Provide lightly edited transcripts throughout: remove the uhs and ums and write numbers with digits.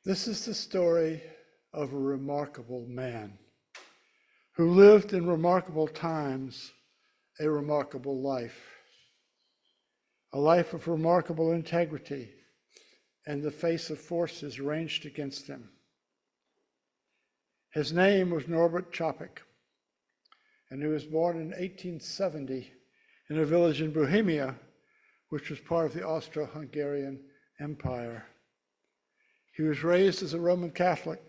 This is the story of a remarkable man who lived in remarkable times, a remarkable life, a life of remarkable integrity in the face of forces ranged against him. His name was Norbert Capek, and he was born in 1870 in a village in Bohemia, which was part of the Austro-Hungarian Empire. He was raised as a Roman Catholic,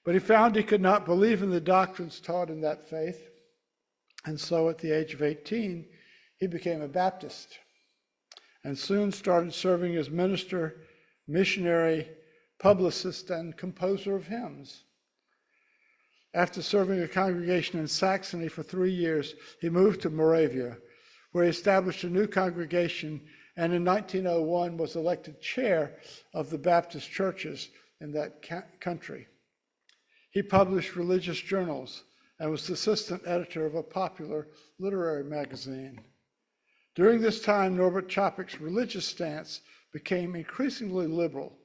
but he found he could not believe in the doctrines taught in that faith, and so at the age of 18, he became a Baptist and soon started serving as minister, missionary, publicist, and composer of hymns. After serving a congregation in Saxony for 3 years, he moved to Moravia, where he established a new congregation, and in 1901 was elected chair of the Baptist churches in that country. He published religious journals and was assistant editor of a popular literary magazine. During this time, Norbert Capek's religious stance became increasingly liberal,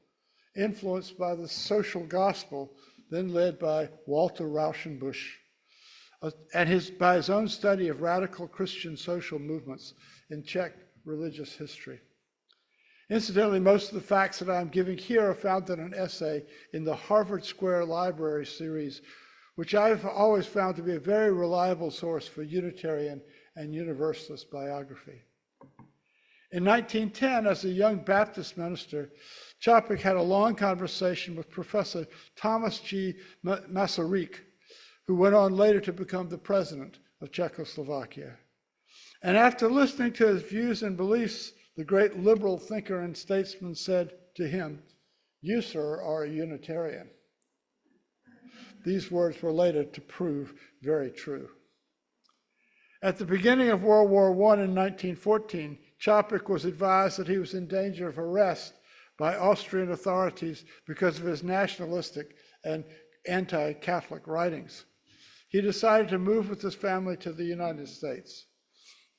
influenced by the social gospel then led by Walter Rauschenbusch, and by his own study of radical Christian social movements in Czech religious history. Incidentally, most of the facts that I'm giving here are found in an essay in the Harvard Square Library series, which I've always found to be a very reliable source for Unitarian and Universalist biography. In 1910, as a young Baptist minister, Capek had a long conversation with Professor Thomas G. Masaryk, who went on later to become the president of Czechoslovakia. And after listening to his views and beliefs, the great liberal thinker and statesman said to him, "You, sir, are a Unitarian." These words were later to prove very true. At the beginning of World War I in 1914, Capek was advised that he was in danger of arrest by Austrian authorities because of his nationalistic and anti-Catholic writings. He decided to move with his family to the United States.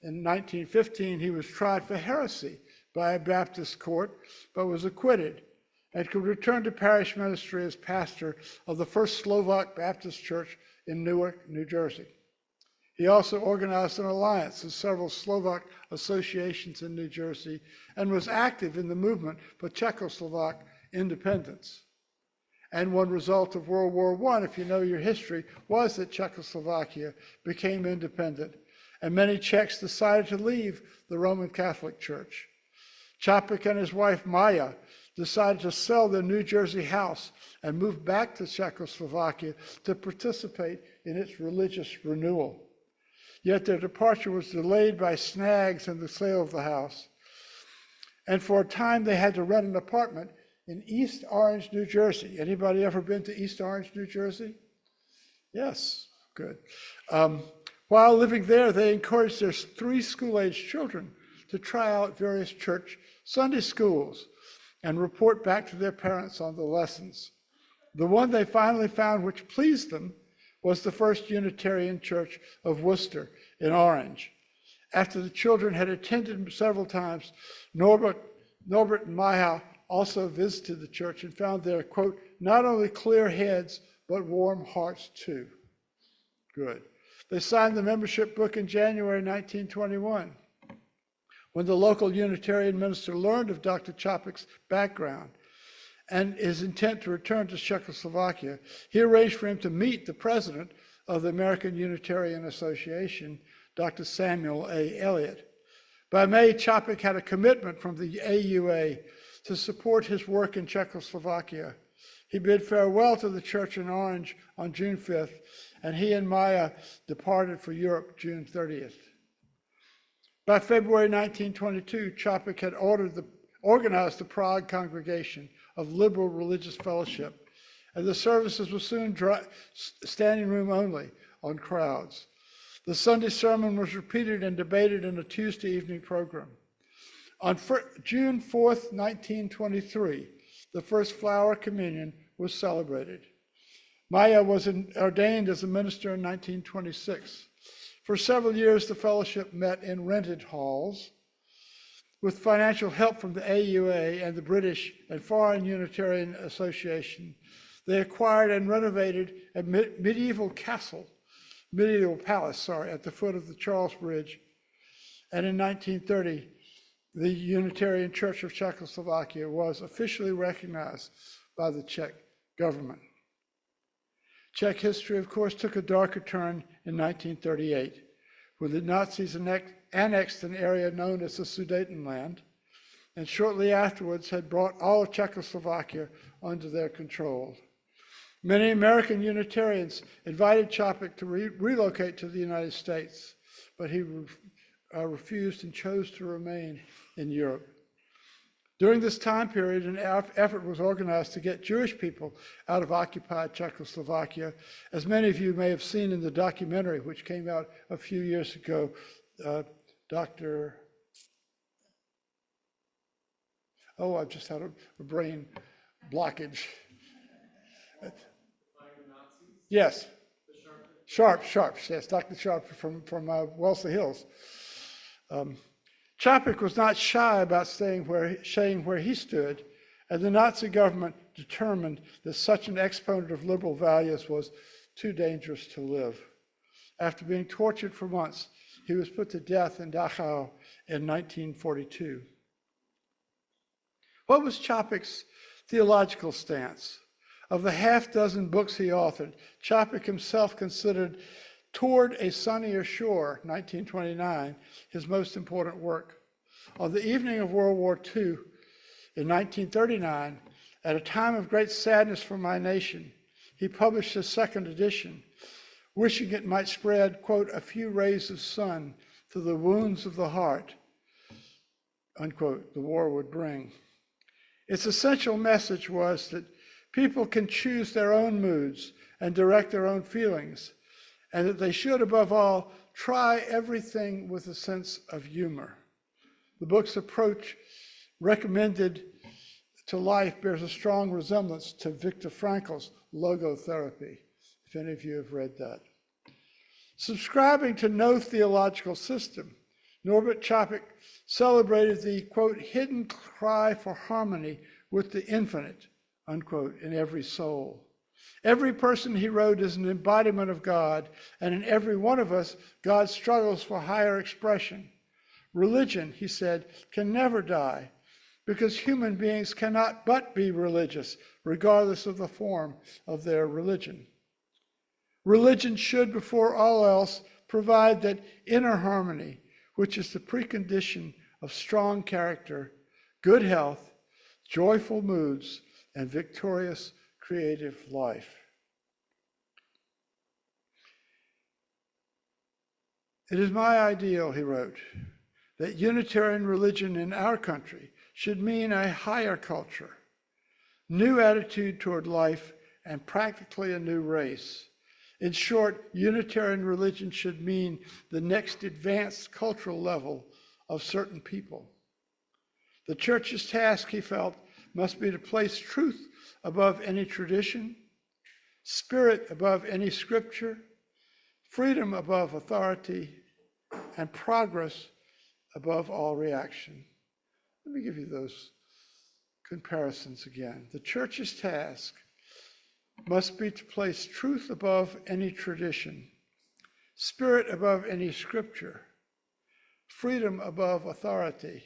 In 1915, he was tried for heresy by a Baptist court, but was acquitted and could return to parish ministry as pastor of the first Slovak Baptist church in Newark, New Jersey. He also organized an alliance with several Slovak associations in New Jersey and was active in the movement for Czechoslovak independence. And one result of World War I, if you know your history, was that Czechoslovakia became independent, and many Czechs decided to leave the Roman Catholic Church. Capek and his wife Maya decided to sell their New Jersey house and move back to Czechoslovakia to participate in its religious renewal. Yet their departure was delayed by snags in the sale of the house. And for a time they had to rent an apartment in East Orange, New Jersey. Anybody ever been to East Orange, New Jersey? Yes, good. While living there, they encouraged their 3 school-aged children to try out various church Sunday schools and report back to their parents on the lessons. The one they finally found which pleased them was the First Unitarian Church of Worcester in Orange. After the children had attended several times, Norbert and Maya also visited the church and found there, quote, not only clear heads, but warm hearts too. Good. They signed the membership book in January 1921. When the local Unitarian minister learned of Dr. Capek's background and his intent to return to Czechoslovakia, he arranged for him to meet the president of the American Unitarian Association, Dr. Samuel A. Elliott. By May, Capek had a commitment from the AUA to support his work in Czechoslovakia. He bid farewell to the church in Orange on June 5th, and he and Maya departed for Europe June 30th. By February 1922, Capek had organized the Prague congregation of liberal religious fellowship, and the services were soon standing room only on crowds. The Sunday sermon was repeated and debated in a Tuesday evening program. On June 4th, 1923, the first flower communion was celebrated. Maya was ordained as a minister in 1926. For several years, the fellowship met in rented halls. with financial help from the AUA and the British and Foreign Unitarian Association, they acquired and renovated a medieval palace, at the foot of the Charles Bridge. And in 1930, the Unitarian Church of Czechoslovakia was officially recognized by the Czech government. Czech history, of course, took a darker turn in 1938, when the Nazis annexed an area known as the Sudetenland, and shortly afterwards had brought all of Czechoslovakia under their control. Many American Unitarians invited Capek to relocate to the United States, but he refused and chose to remain in Europe. During this time period, an effort was organized to get Jewish people out of occupied Czechoslovakia, as many of you may have seen in the documentary which came out a few years ago. I've just had a brain blockage. Yes. Sharps, yes, Dr. Sharp from Wellesley Hills. Capek was not shy about saying where he stood, and the Nazi government determined that such an exponent of liberal values was too dangerous to live. After being tortured for months, he was put to death in Dachau in 1942. What was Capek's theological stance? Of the half-dozen books he authored, Capek himself considered Toward a Sunnier Shore, 1929, his most important work. On the evening of World War II, in 1939, at a time of great sadness for my nation, he published his second edition, wishing it might spread, quote, a few rays of sun to the wounds of the heart, unquote, the war would bring. Its essential message was that people can choose their own moods and direct their own feelings, and that they should, above all, try everything with a sense of humor. The book's approach recommended to life bears a strong resemblance to Viktor Frankl's logotherapy, if any of you have read that. Subscribing to no theological system, Norbert Capek celebrated the, quote, hidden cry for harmony with the infinite, unquote, in every soul. Every person, he wrote, is an embodiment of God, and in every one of us, God struggles for higher expression. Religion, he said, can never die, because human beings cannot but be religious, regardless of the form of their religion. Religion should, before all else, provide that inner harmony, which is the precondition of strong character, good health, joyful moods, and victorious creative life. It is my ideal, he wrote, that Unitarian religion in our country should mean a higher culture, new attitude toward life, and practically a new race. In short, Unitarian religion should mean the next advanced cultural level of certain people. The church's task, he felt, must be to place truth above any tradition, spirit above any scripture, freedom above authority, and progress above all reaction. Let me give you those comparisons again. The church's task must be to place truth above any tradition, spirit above any scripture, freedom above authority,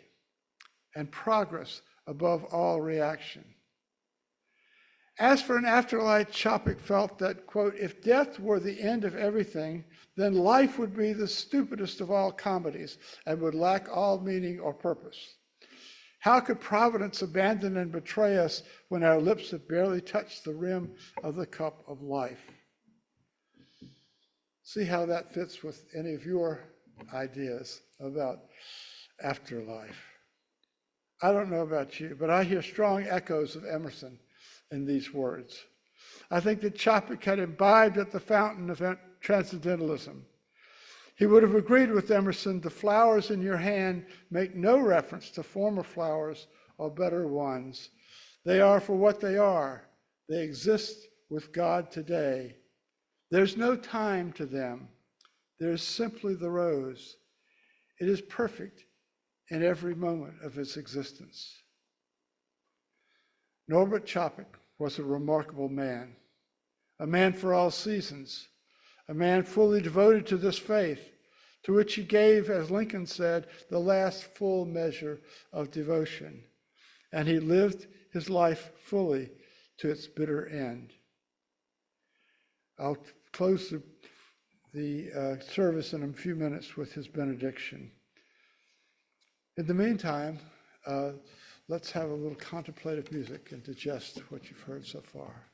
and progress above all reaction. As for an afterlife, Capek felt that, quote, if death were the end of everything, then life would be the stupidest of all comedies and would lack all meaning or purpose. How could Providence abandon and betray us when our lips have barely touched the rim of the cup of life? See how that fits with any of your ideas about afterlife. I don't know about you, but I hear strong echoes of Emerson in these words. I think that Capek had imbibed at the fountain of transcendentalism. He would have agreed with Emerson, the flowers in your hand make no reference to former flowers or better ones. They are for what they are. They exist with God today. There's no time to them. There's simply the rose. It is perfect in every moment of its existence. Norbert Capek was a remarkable man, a man for all seasons, a man fully devoted to this faith, to which he gave, as Lincoln said, the last full measure of devotion. And he lived his life fully to its bitter end. I'll close the service in a few minutes with his benediction. In the meantime, let's have a little contemplative music and digest what you've heard so far.